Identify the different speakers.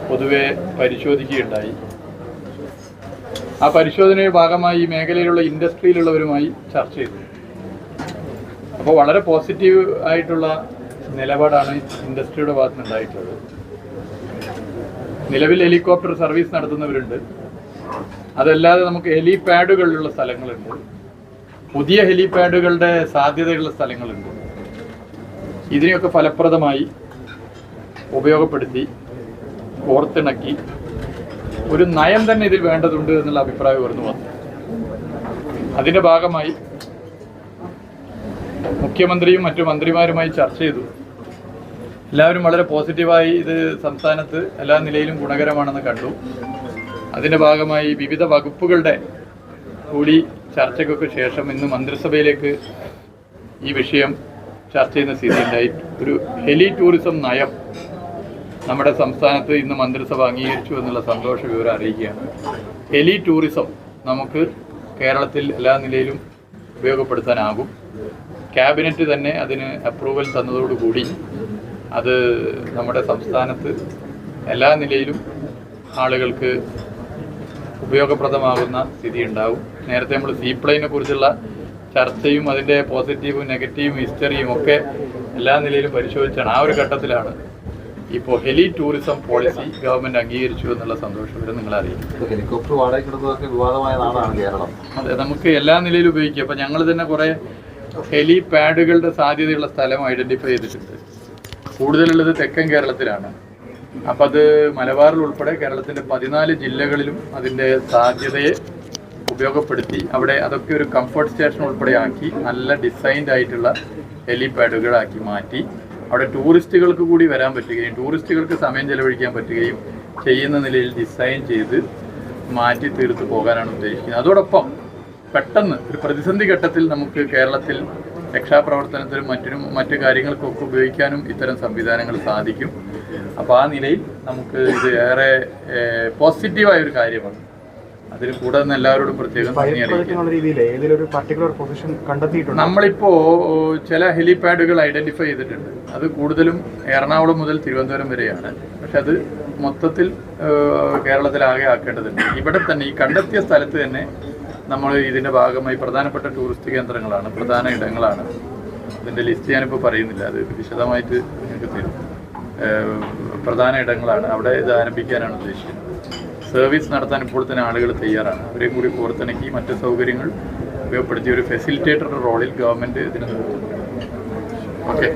Speaker 1: പൊതുവെ പരിശോധിക്കുകയുണ്ടായി. ആ പരിശോധനയുടെ ഭാഗമായി ഈ മേഖലയിലുള്ള ഇൻഡസ്ട്രിയിലുള്ളവരുമായി ചർച്ച ചെയ്തു. അപ്പോൾ വളരെ പോസിറ്റീവ് ആയിട്ടുള്ള നിലപാടാണ് ഇൻഡസ്ട്രിയുടെ ഭാഗത്ത് നിന്നുണ്ടായിട്ടുള്ളത്. നിലവിൽ ഹെലികോപ്റ്റർ സർവീസ് നടത്തുന്നവരുണ്ട്. അതല്ലാതെ നമുക്ക് ഹെലിപാഡുകളിലുള്ള സ്ഥലങ്ങളുണ്ട്. പുതിയ ഹെലിപാഡുകളുടെ സാധ്യതയുള്ള സ്ഥലങ്ങളുണ്ട്. ഇതിനെയൊക്കെ ഫലപ്രദമായി ഉപയോഗപ്പെടുത്തി കോർത്തിണക്കി ഒരു നയം തന്നെ ഇതിൽ വേണ്ടതുണ്ട് എന്നുള്ള അഭിപ്രായം ഉയർന്നു വന്നു. അതിൻ്റെ ഭാഗമായി മുഖ്യമന്ത്രിയും മറ്റു മന്ത്രിമാരുമായി ചർച്ച ചെയ്തു. എല്ലാവരും വളരെ പോസിറ്റീവായി ഇത് സംസ്ഥാനത്ത് എല്ലാ നിലയിലും ഗുണകരമാണെന്ന് കണ്ടു. അതിൻ്റെ ഭാഗമായി വിവിധ വകുപ്പുകളുടെ കൂടി ചർച്ചയ്ക്കൊക്കെ ശേഷം ഇന്ന് മന്ത്രിസഭയിലേക്ക് ഈ വിഷയം ചർച്ച ചെയ്യുന്ന സ്ഥിതിയുണ്ടായി. ഒരു ഹെലി ടൂറിസം നയം നമ്മുടെ സംസ്ഥാനത്ത് ഇന്ന് മന്ത്രിസഭ അംഗീകരിച്ചു എന്നുള്ള സന്തോഷ വിവരം അറിയിക്കുകയാണ്. ഹെലി ടൂറിസം നമുക്ക് കേരളത്തിൽ എല്ലാ നിലയിലും ഉപയോഗപ്പെടുത്താനാകും. ക്യാബിനറ്റ് തന്നെ അതിന് അപ്രൂവൽ തന്നതോടുകൂടി അത് നമ്മുടെ സംസ്ഥാനത്ത് എല്ലാ നിലയിലും ആളുകൾക്ക് ഉപയോഗപ്രദമാകുന്ന സ്ഥിതി ഉണ്ടാവും. നേരത്തെ നമ്മൾ സീപ്ലെയിനെ കുറിച്ചുള്ള ചർച്ചയും അതിൻ്റെ പോസിറ്റീവും നെഗറ്റീവും ഹിസ്റ്ററിയും ഒക്കെ എല്ലാ നിലയിലും പരിശോധിച്ചാണ്. ആ ഒരു ഘട്ടത്തിലാണ് ഇപ്പോൾ ഹെലി ടൂറിസം പോളിസി ഗവൺമെൻറ് അംഗീകരിച്ചു എന്നുള്ള സന്തോഷം നിങ്ങൾ അറിയിക്കും.
Speaker 2: ഹെലികോപ്റ്റർ വാടകയ്ക്കെടുത്തതൊക്കെ വിവാദമായ നാടാണ് കേരളം.
Speaker 1: അതെ, നമുക്ക് എല്ലാ നിലയിലും ഉപയോഗിക്കാം. അപ്പോൾ ഞങ്ങൾ തന്നെ കുറേ ഹെലിപാഡുകളുടെ സാധ്യതയുള്ള സ്ഥലം ഐഡൻറ്റിഫൈ ചെയ്തിട്ടുണ്ട്. കൂടുതലുള്ളത് തെക്കൻ കേരളത്തിലാണ്. അപ്പം അത് മലബാറിൽ ഉൾപ്പെടെ കേരളത്തിൻ്റെ 14 ജില്ലകളിലും അതിൻ്റെ സാധ്യതയെ ഉപയോഗപ്പെടുത്തി അവിടെ അതൊക്കെ ഒരു കംഫർട്ട് സ്റ്റേഷൻ ഉൾപ്പെടെ ആക്കി നല്ല ഡിസൈൻഡ് ആയിട്ടുള്ള ഹെലിപാഡുകളാക്കി മാറ്റി അവിടെ ടൂറിസ്റ്റുകൾക്ക് കൂടി വരാൻ പറ്റുകയും ടൂറിസ്റ്റുകൾക്ക് സമയം ചെലവഴിക്കാൻ പറ്റുകയും ചെയ്യുന്ന നിലയിൽ ഡിസൈൻ ചെയ്ത് മാറ്റി തീർത്ത് പോകാനാണ് ഉദ്ദേശിക്കുന്നത്. അതോടൊപ്പം പെട്ടെന്ന് ഒരു പ്രതിസന്ധി ഘട്ടത്തിൽ നമുക്ക് കേരളത്തിൽ രക്ഷാപ്രവർത്തനത്തിനും മറ്റു കാര്യങ്ങൾക്കൊക്കെ ഉപയോഗിക്കാനും ഇത്തരം സംവിധാനങ്ങൾ സാധിക്കും. അപ്പോൾ ആ നിലയിൽ നമുക്ക് ഇത് ഏറെ പോസിറ്റീവായ ഒരു കാര്യമാണ്. അതിൽ കൂടെ നിന്ന് എല്ലാവരോടും പ്രത്യേകം നന്ദി അറിയിക്കും. നമ്മളിപ്പോൾ ചില ഹെലിപാഡുകൾ ഐഡൻറ്റിഫൈ ചെയ്തിട്ടുണ്ട്. അത് കൂടുതലും എറണാകുളം മുതൽ തിരുവനന്തപുരം വരെയാണ്. പക്ഷെ അത് മൊത്തത്തിൽ കേരളത്തിലാകെ ആക്കേണ്ടതുണ്ട്. ഇവിടെ തന്നെ ഈ കണ്ടെത്തിയ സ്ഥലത്ത് തന്നെ നമ്മൾ ഇതിൻ്റെ ഭാഗമായി പ്രധാനപ്പെട്ട ടൂറിസ്റ്റ് കേന്ദ്രങ്ങളാണ്, പ്രധാന ഇടങ്ങളാണ്. അതിൻ്റെ ലിസ്റ്റ് ഞാനിപ്പോൾ പറയുന്നില്ല, അത് വിശദമായിട്ട് നിങ്ങൾക്ക് തരും. പ്രധാന ഇടങ്ങളാണ്. അവിടെ ഇത് ആരംഭിക്കാനാണ് ഉദ്ദേശിക്കുന്നത്. സർവീസ് നടത്താൻ ഇപ്പോൾ തന്നെ ആളുകൾ തയ്യാറാണ്. അവരെയും കൂടി കോർത്തിണക്കി മറ്റ് സൗകര്യങ്ങൾ ഉപയോഗപ്പെടുത്തിയ ഒരു ഫെസിലിറ്റേറ്ററുടെ റോളിൽ ഗവൺമെൻറ് ഇതിന് ഓക്കെ.